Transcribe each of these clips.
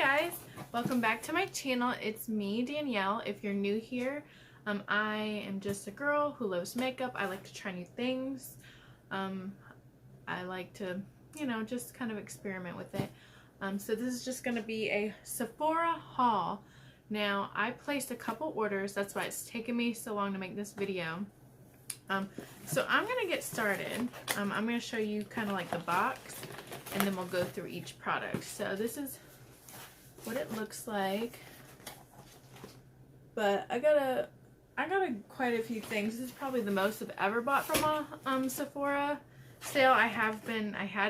guys, welcome back to my channel. It's me, Danielle. If you're new here, I am just a girl who loves makeup. I like to try new things. I like to, just kind of experiment with it. So this is just going to be a Sephora haul. Now, I placed a couple orders. That's why it's taken me so long to make this video. So I'm going to get started. I'm going to show you kind of like the box, and then we'll go through each product. So this is what it looks like. But I got quite a few things. This is probably the most I've ever bought from a Sephora sale. I had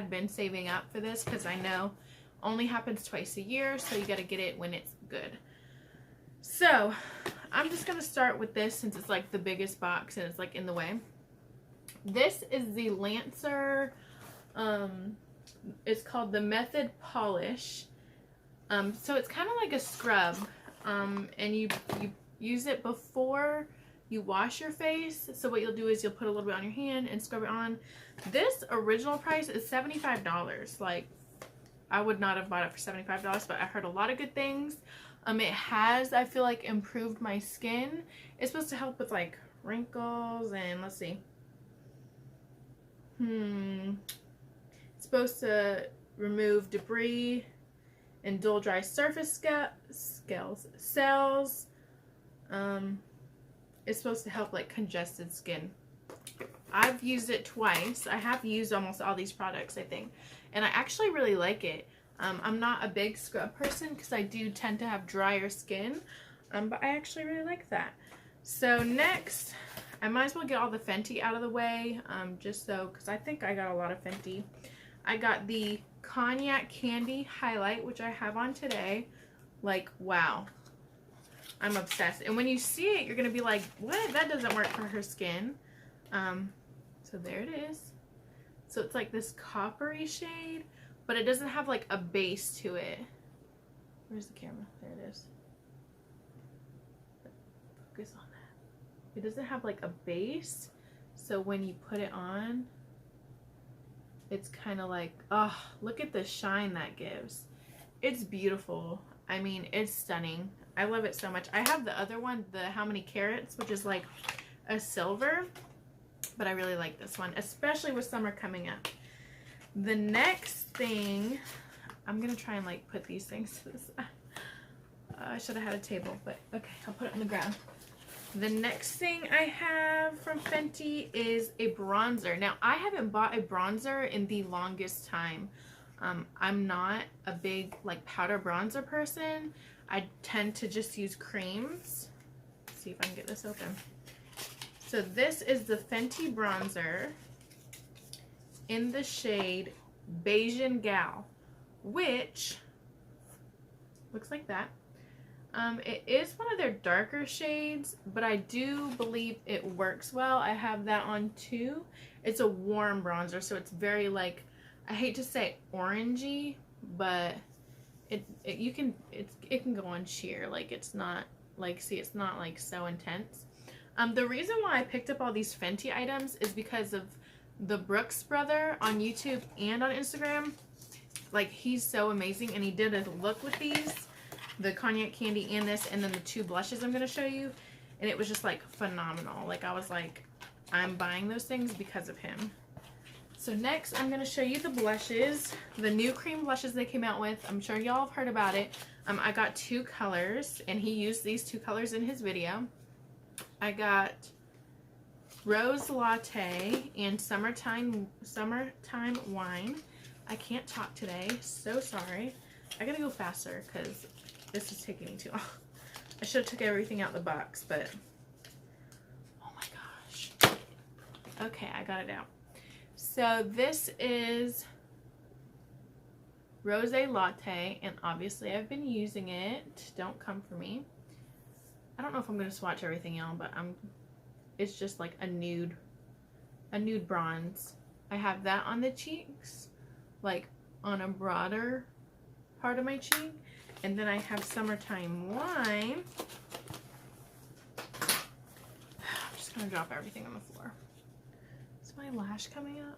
been saving up for this because I know only happens twice a year, so you got to get it when it's good. So I'm just gonna start with this since it's like the biggest box and it's like in the way. This is the Lancer. It's called the Method Polish. So it's kind of like a scrub, and you use it before you wash your face. So what you'll do is you'll put a little bit on your hand and scrub it on. This original price is $75. Like, I would not have bought it for $75, but I heard a lot of good things. It has, I feel like, improved my skin. It's supposed to help with like wrinkles and let's see. It's supposed to remove debris and dull dry surface cells. It's supposed to help like congested skin. I've used it twice. I have used almost all these products, I think, and I actually really like it. I'm not a big scrub person because I do tend to have drier skin, but I actually really like that. So next, I might as well get all the Fenty out of the way, just so, because I think I got a lot of Fenty. I got the Cognac Candy Highlight, which I have on today. Like, wow. I'm obsessed. And when you see it, you're going to be like, what? That doesn't work for her skin. So there it is. So it's like this coppery shade, but it doesn't have like a base to it. Where's the camera? There it is. Focus on that. It doesn't have like a base, so when you put it on, it's kind of like, oh, look at the shine that gives. It's beautiful. I mean, it's stunning. I love it so much. I have the other one, the How Many Carats, which is like a silver, but I really like this one, especially with summer coming up. The next thing, I'm gonna try and like put these things to the side. I should have had a table, but okay, I'll put it on the ground. The next thing I have from Fenty is a bronzer. Now, I haven't bought a bronzer in the longest time. I'm not a big like powder bronzer person. I tend to just use creams. Let's see if I can get this open. So this is the Fenty bronzer in the shade Bajan Gal, which looks like that. It is one of their darker shades, but I do believe it works well. I have that on too. It's a warm bronzer, so it's very like, I hate to say orangey, but it can go on sheer. Like, it's not like, see, it's not like so intense. The reason why I picked up all these Fenty items is because of the Brooks brother on YouTube and on Instagram. Like, he's so amazing, and he did a look with these, the Cognac Candy and this, and then the two blushes I'm going to show you, and it was just like phenomenal. Like, I was like, I'm buying those things because of him. So next, I'm going to show you the blushes, the new cream blushes they came out with. I'm sure y'all have heard about it. I got two colors, and he used these two colors in his video. I got Rose Latte and Summertime Wine. I can't talk today, so sorry. I gotta go faster because this is taking me too long. I should have took everything out the box, but oh my gosh. Okay, I got it out. So this is Rose Latte, and obviously I've been using it. Don't come for me. I don't know if I'm gonna swatch everything out, but it's just like a nude bronze. I have that on the cheeks, like on a broader part of my cheek, and then I have Summertime Wine. I'm just gonna drop everything on the floor. Is my lash coming up?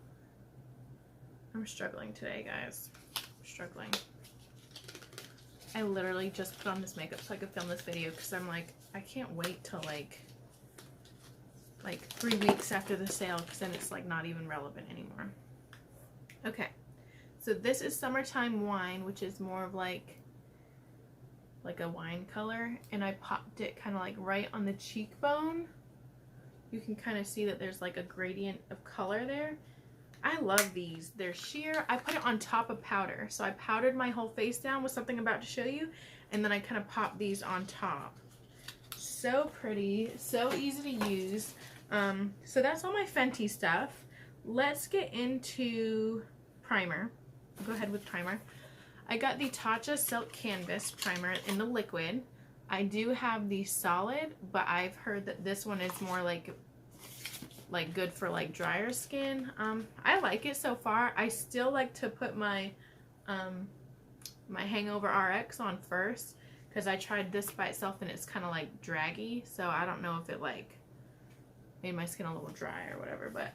I'm struggling today, guys. I'm struggling. I literally just put on this makeup so I could film this video because I'm like, I can't wait till like 3 weeks after the sale because then it's like not even relevant anymore. Okay, so this is Summertime Wine, which is more of like a wine color, and I popped it kind of like right on the cheekbone. You can kind of see that there's like a gradient of color there. I love these. They're sheer. I put it on top of powder. So I powdered my whole face down with something I'm about to show you, and then I kind of popped these on top. So pretty, so easy to use. So that's all my Fenty stuff. Let's get into primer. I'll go ahead with primer. I got the Tatcha Silk Canvas primer in the liquid. I do have the solid, but I've heard that this one is more like good for like drier skin. I like it so far. I still like to put my my Hangover RX on first because I tried this by itself and it's kind of like draggy, so I don't know if it like made my skin a little dry or whatever, but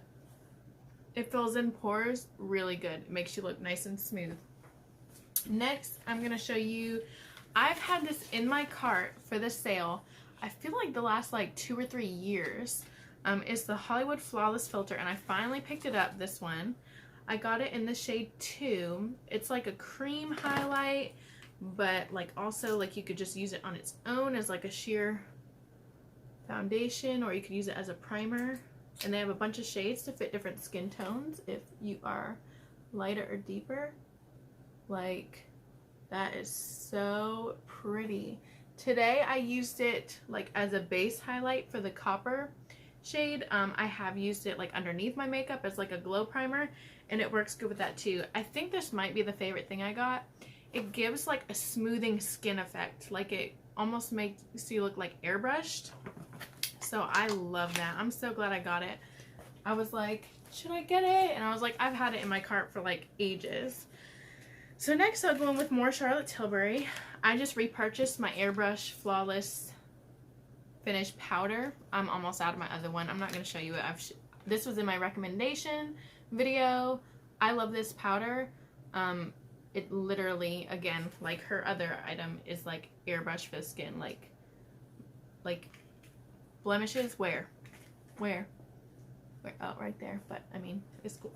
it fills in pores really good. It makes you look nice and smooth. Next, I'm going to show you, I've had this in my cart for the sale, I feel like the last like 2 or 3 years. It's the Hollywood Flawless Filter, and I finally picked it up, this one. I got it in the shade 2. It's like a cream highlight, but like also like you could just use it on its own as like a sheer foundation, or you could use it as a primer. And they have a bunch of shades to fit different skin tones if you are lighter or deeper. Like, that is so pretty. Today I used it like as a base highlight for the copper shade. I have used it like underneath my makeup as like a glow primer, and it works good with that too. I think this might be the favorite thing I got. It gives like a smoothing skin effect. Like it almost makes you look like airbrushed. So I love that. I'm so glad I got it. I was like, should I get it? And I was like, I've had it in my cart for like ages. So next I'll go in with more Charlotte Tilbury. I just repurchased my Airbrush Flawless Finish Powder. I'm almost out of my other one. I'm not going to show you it. This was in my recommendation video. I love this powder. It literally, again, like her other item, is like airbrush for the skin. Like blemishes, where? Oh, right there. But I mean, it's cool.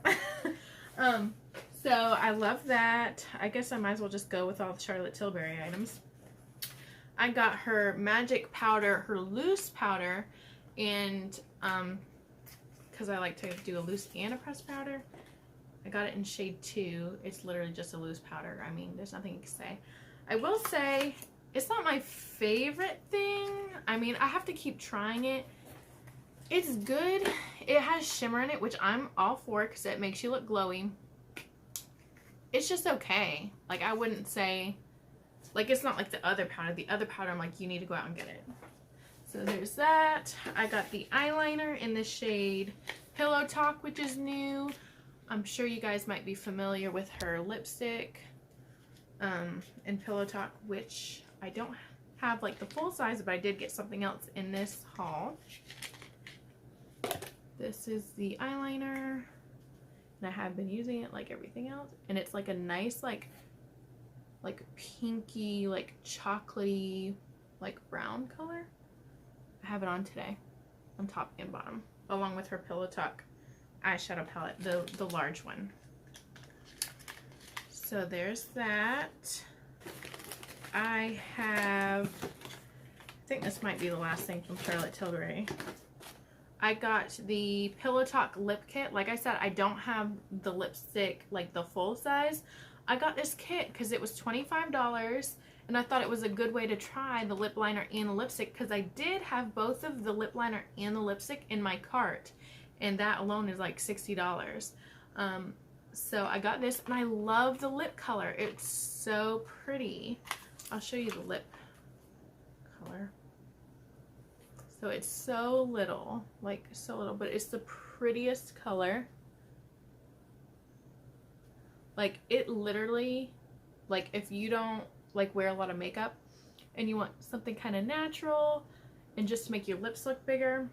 So I love that. I guess I might as well just go with all the Charlotte Tilbury items. I got her magic powder, her loose powder, and because I like to do a loose and a pressed powder. I got it in shade 2. It's literally just a loose powder. I mean, there's nothing you can say. I will say it's not my favorite thing. I mean, I have to keep trying it. It's good. It has shimmer in it, which I'm all for because it makes you look glowy. It's just okay. Like, I wouldn't say, like, it's not like the other powder. The other powder, I'm like, you need to go out and get it. So there's that. I got the eyeliner in the shade Pillow Talk, which is new. I'm sure you guys might be familiar with her lipstick in Pillow Talk, which I don't have like the full size, but I did get something else in this haul. This is the eyeliner, and I have been using it like everything else, and it's like a nice like pinky, like chocolatey, like brown color. I have it on today, on top and bottom, along with her Pillow Talk eyeshadow palette, the large one. So there's that. I think this might be the last thing from Charlotte Tilbury. I got the Pillow Talk lip kit. Like I said, I don't have the lipstick like the full size. I got this kit because it was $25, and I thought it was a good way to try the lip liner and the lipstick because I did have both of the lip liner and the lipstick in my cart, and that alone is like $60. So I got this, and I love the lip color. It's so pretty. I'll show you the lip color. So it's so little, like so little, but it's the prettiest color. Like, it literally, like, if you don't like wear a lot of makeup and you want something kind of natural and just to make your lips look bigger,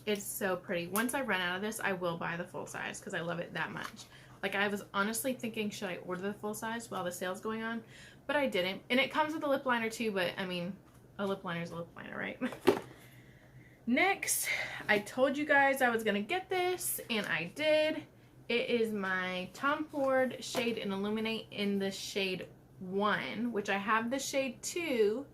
it's so pretty. Once I run out of this, I will buy the full size because I love it that much. Like, I was honestly thinking, should I order the full size while the sale's going on? but I didn't. And it comes with a lip liner too, but I mean, a lip liner is a lip liner, right? Next, I told you guys I was gonna get this, and I did. It is my Tom Ford shade in Illuminate in the shade 1, which I have the shade 2,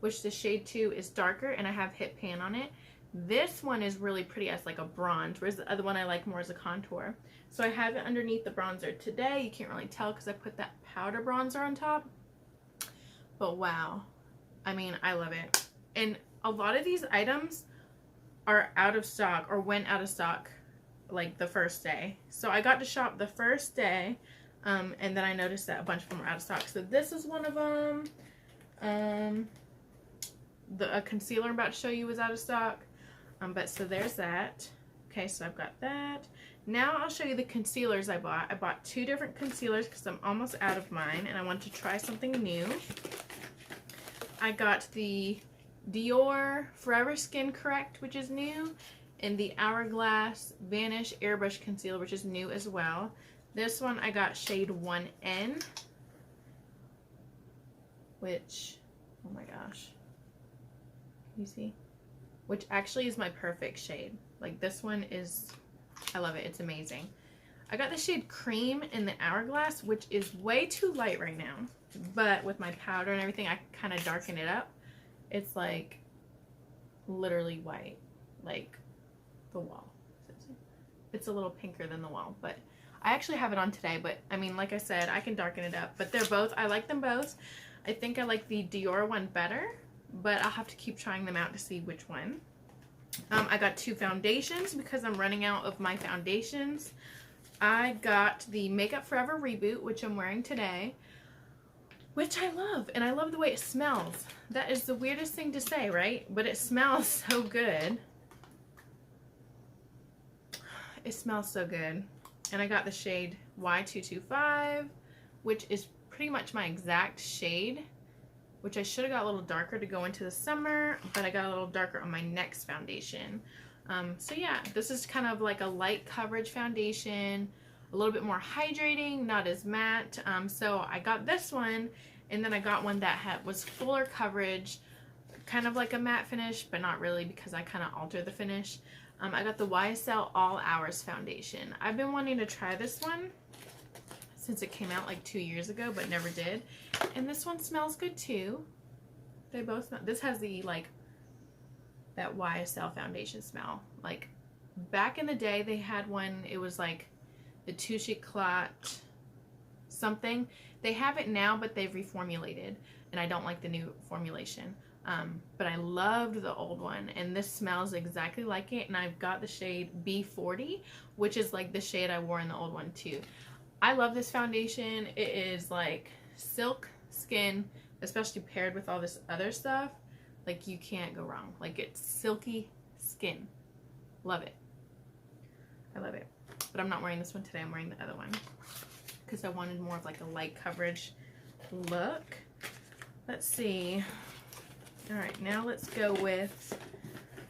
which the shade 2 is darker, and I have hit pan on it. This one is really pretty as like a bronze, whereas the other one I like more as a contour. So I have it underneath the bronzer today. You can't really tell because I put that powder bronzer on top. But wow, I mean, I love it. And a lot of these items are out of stock or went out of stock like the first day. So I got to shop the first day, and then I noticed that a bunch of them were out of stock. So this is one of them. The concealer I'm about to show you was out of stock. But so there's that. Okay, so I've got that. Now I'll show you the concealers I bought. I bought 2 different concealers because I'm almost out of mine and I want to try something new. I got the Dior Forever Skin Correct, which is new, and the Hourglass Vanish Airbrush Concealer, which is new as well. This one I got shade 1N, which, oh my gosh, can you see? Which actually is my perfect shade. Like, this one is, I love it. It's amazing. I got the shade Cream in the Hourglass, which is way too light right now. But with my powder and everything, I kind of darken it up. It's like literally white, like the wall. It's a little pinker than the wall, but I actually have it on today. But I mean, like I said, I can darken it up. But they're both, I like them both. I think I like the Dior one better, but I'll have to keep trying them out to see which one. I got 2 foundations because I'm running out of my foundations. I got the Makeup Forever Reboot, which I'm wearing today, which I love, and I love the way it smells. That is the weirdest thing to say, right? But it smells so good. It smells so good. And I got the shade Y225, which is pretty much my exact shade, which I should have got a little darker to go into the summer, but I got a little darker on my next foundation. So yeah, this is kind of like a light coverage foundation, a little bit more hydrating, not as matte. So I got this one, and then I got one that was fuller coverage, kind of like a matte finish, but not really because I kind of altered the finish. I got the YSL All Hours foundation. I've been wanting to try this one since it came out like 2 years ago, but never did. And this one smells good too. They both smell. This has the like that YSL foundation smell. Like back in the day, they had one. It was like the Touche Éclat something. They have it now, but they've reformulated, and I don't like the new formulation. But I loved the old one, and this smells exactly like it. And I've got the shade B40, which is like the shade I wore in the old one too. I love this foundation. It is like silk skin, especially paired with all this other stuff. Like, you can't go wrong. Like, it's silky skin. Love it. I love it. But I'm not wearing this one today. I'm wearing the other one because I wanted more of like a light coverage look. Let's see. All right, now let's go with,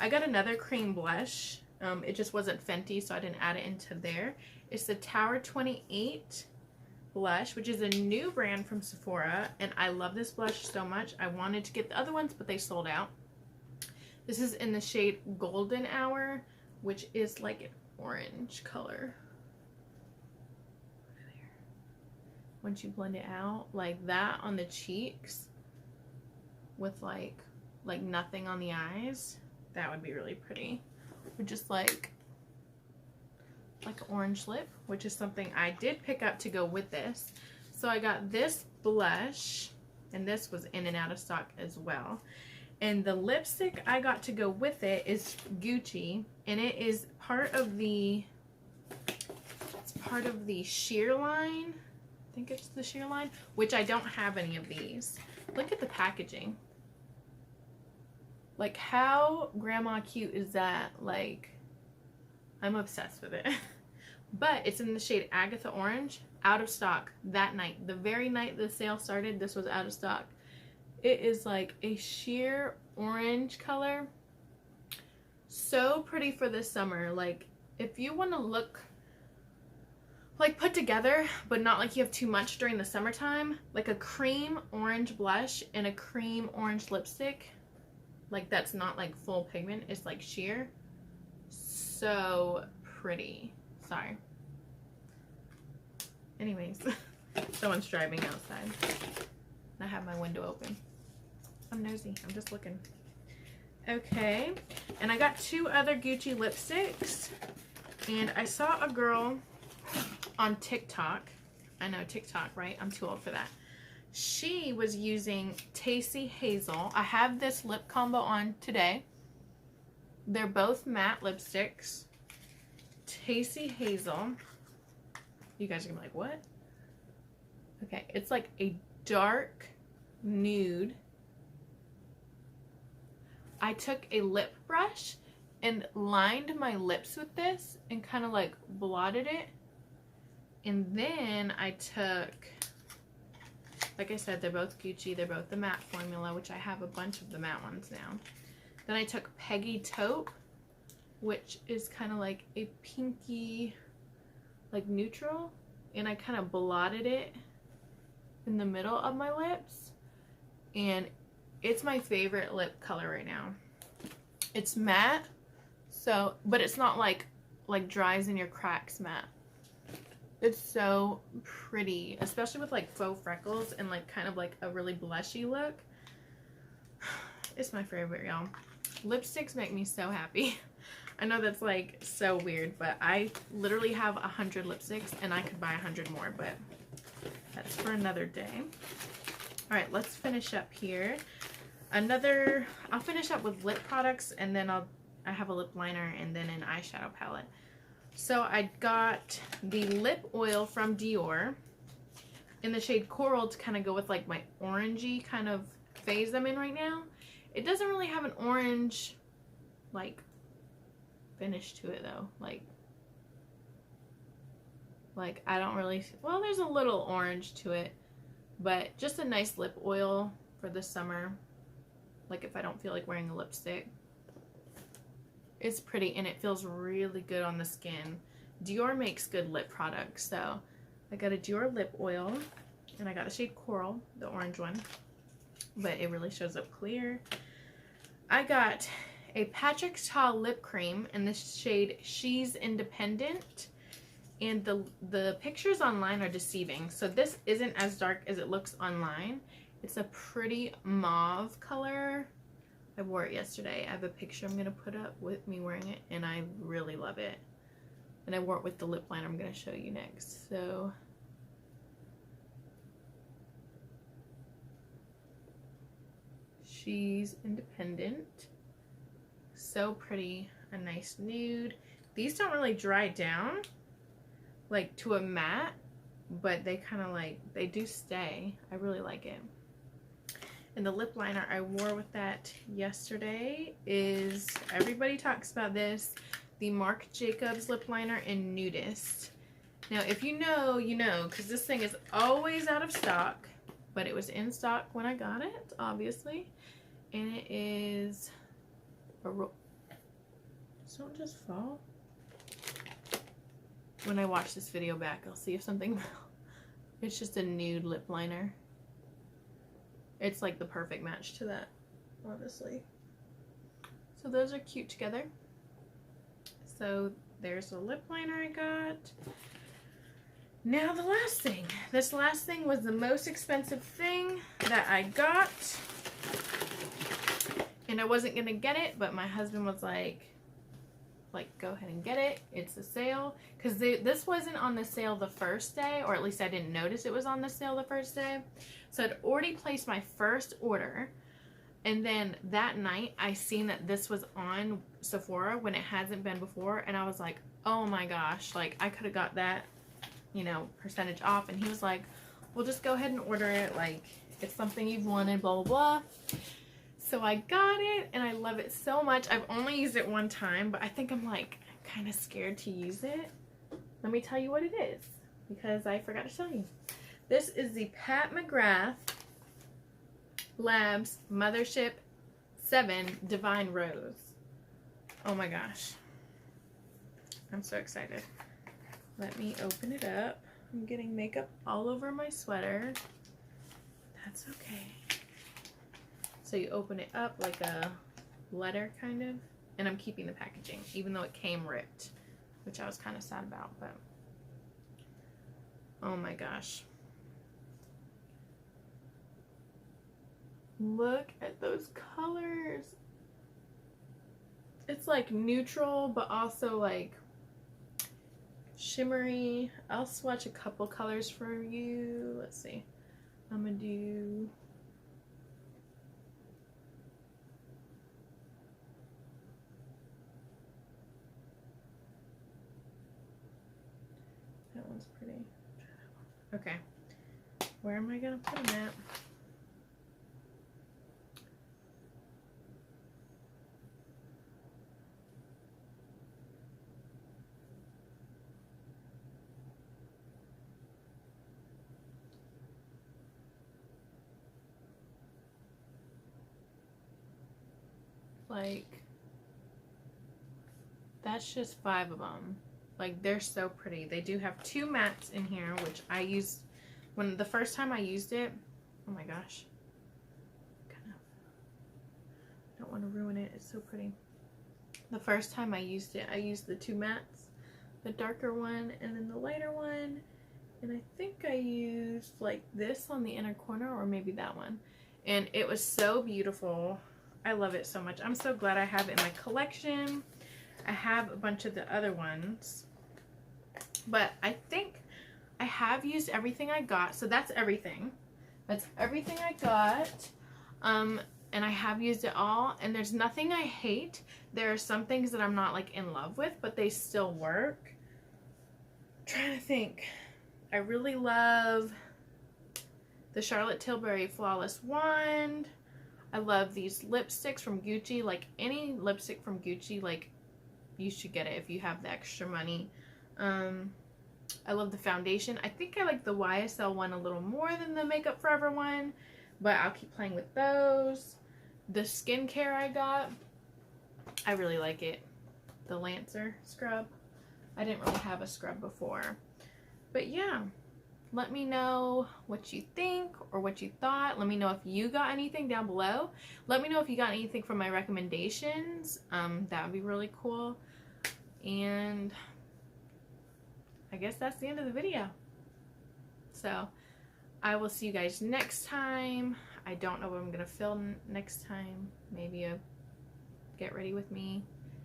I got another cream blush. It just wasn't Fenty, so I didn't add it into there. It's the Tower 28 blush, which is a new brand from Sephora, and I love this blush so much. I wanted to get the other ones, but they sold out. This is in the shade Golden Hour, which is like an orange color. Once you blend it out like that on the cheeks with like nothing on the eyes, that would be really pretty. Or just like orange lip, which is something I did pick up to go with this. So I got this blush, and this was in and out of stock as well. And the lipstick I got to go with it is Gucci, and it is part of the sheer line. I think it's the sheer line, which I don't have any of these. Look at the packaging. Like, how grandma cute is that? Like, I'm obsessed with it. But it's in the shade Agatha Orange, out of stock that night. The very night the sale started, this was out of stock. It is like a sheer orange color. So pretty for this summer. Like, if you want to look like put together, but not like you have too much during the summertime. Like a cream orange blush and a cream orange lipstick. Like that's not like full pigment, it's like sheer. So pretty. Sorry. Anyways, someone's driving outside. I have my window open. I'm nosy, I'm just looking. Okay, and I got 2 other Gucci lipsticks, and I saw a girl on TikTok. I know TikTok, right? I'm too old for that. She was using Tacey Hazel. I have this lip combo on today. They're both matte lipsticks. Tacey Hazel. You guys are gonna be like, what? Okay, it's like a dark nude. I took a lip brush and lined my lips with this and kind of like blotted it. And then I took, like I said, they're both Gucci. They're both the matte formula, which I have a bunch of the matte ones now. Then I took Peggy Taupe, which is kind of like a pinky, like neutral. And I kind of blotted it in the middle of my lips. And it's my favorite lip color right now. It's matte, so, but it's not like dries in your cracks matte. It's so pretty, especially with like faux freckles and like kind of like a really blushy look. It's my favorite, y'all. Lipsticks make me so happy. I know that's like so weird, but I literally have 100 lipsticks and I could buy 100 more, but that's for another day. All right, let's finish up here. I'll finish up with lip products, and then I have a lip liner and then an eyeshadow palette. So I got the lip oil from Dior in the shade Coral to kind of go with like my orangey kind of phase I'm in right now. It doesn't really have an orange like finish to it though. Like I don't really, well, there's a little orange to it, but just a nice lip oil for the summer. Like if I don't feel like wearing a lipstick. It's pretty and it feels really good on the skin. Dior makes good lip products. So I got a Dior lip oil and I got a shade Coral, the orange one, but it really shows up clear. I got a patrickta lip cream in this shade She's Independent, and the pictures online are deceiving. So this isn't as dark as it looks online. It's a pretty mauve color. I wore it yesterday. I have a picture I'm going to put up with me wearing it, and I really love it. And I wore it with the lip liner I'm going to show you next. So She's Independent. So pretty. A nice nude. These don't really dry down like to a matte, but they kind of like, they do stay. I really like it. And the lip liner I wore with that yesterday is, everybody talks about this, the Marc Jacobs lip liner in Nudist. Now, if you know, you know, because this thing is always out of stock, but it was in stock when I got it, obviously. And it is a don't just fall. When I watch this video back, I'll see if something fell. It's just a nude lip liner. It's like the perfect match to that, honestly. So those are cute together. So there's the lip liner I got. Now the last thing. This last thing was the most expensive thing that I got. And I wasn't gonna get it, but my husband was like, go ahead and get it. It's a sale. Because this wasn't on the sale the first day, or at least I didn't notice it was on the sale the first day. So I'd already placed my first order. And then that night, I seen that this was on Sephora when it hasn't been before. And I was like, oh my gosh, like I could have got that, you know, percentage off. And he was like, well, just go ahead and order it. Like, it's something you've wanted, blah, blah, blah. So I got it and I love it so much. I've only used it one time, but I think I'm like kind of scared to use it. Let me tell you what it is, because I forgot to tell you. This is the Pat McGrath Labs Mothership 7 Divine Rose. Oh my gosh. I'm so excited. let me open it up. I'm getting makeup all over my sweater. That's okay. So you open it up like a letter kind of, and I'm keeping the packaging even though it came ripped, which I was kind of sad about, but oh my gosh. Look at those colors. It's like neutral, but also like shimmery. I'll swatch a couple colors for you. Let's see. I'm gonna do that one's pretty. Okay. Where am I gonna put them at? Like, that's just 5 of them. Like, they're so pretty. They do have 2 mattes in here, which I used when the first time I used it. Oh my gosh. Kind of don't want to ruin it. It's so pretty. The first time I used it, I used the 2 mattes, the darker one and then the lighter one. And I think I used like this on the inner corner, or maybe that one. And it was so beautiful. I love it so much. I'm so glad I have it in my collection. I have a bunch of the other ones, but I think I have used everything I got. So that's everything. That's everything I got. And I have used it all, and there's nothing I hate. There are some things that I'm not like in love with, but they still work. I'm trying to think. I really love the Charlotte Tilbury Flawless Wand. I love these lipsticks from Gucci. Like, any lipstick from Gucci, like, you should get it if you have the extra money. I love the foundation. I think I like the YSL one a little more than the Makeup Forever one, but I'll keep playing with those. The skincare I got, I really like it. The Lancer scrub. I didn't really have a scrub before. But yeah. Let me know what you think or what you thought. Let me know if you got anything down below. Let me know if you got anything from my recommendations. That would be really cool. And I guess that's the end of the video. So I will see you guys next time. I don't know what I'm going to film next time. Maybe a get ready with me.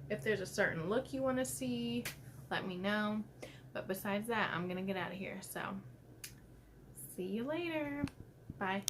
If there's a certain look you want to see, let me know. But besides that, I'm going to get out of here. So see you later. Bye.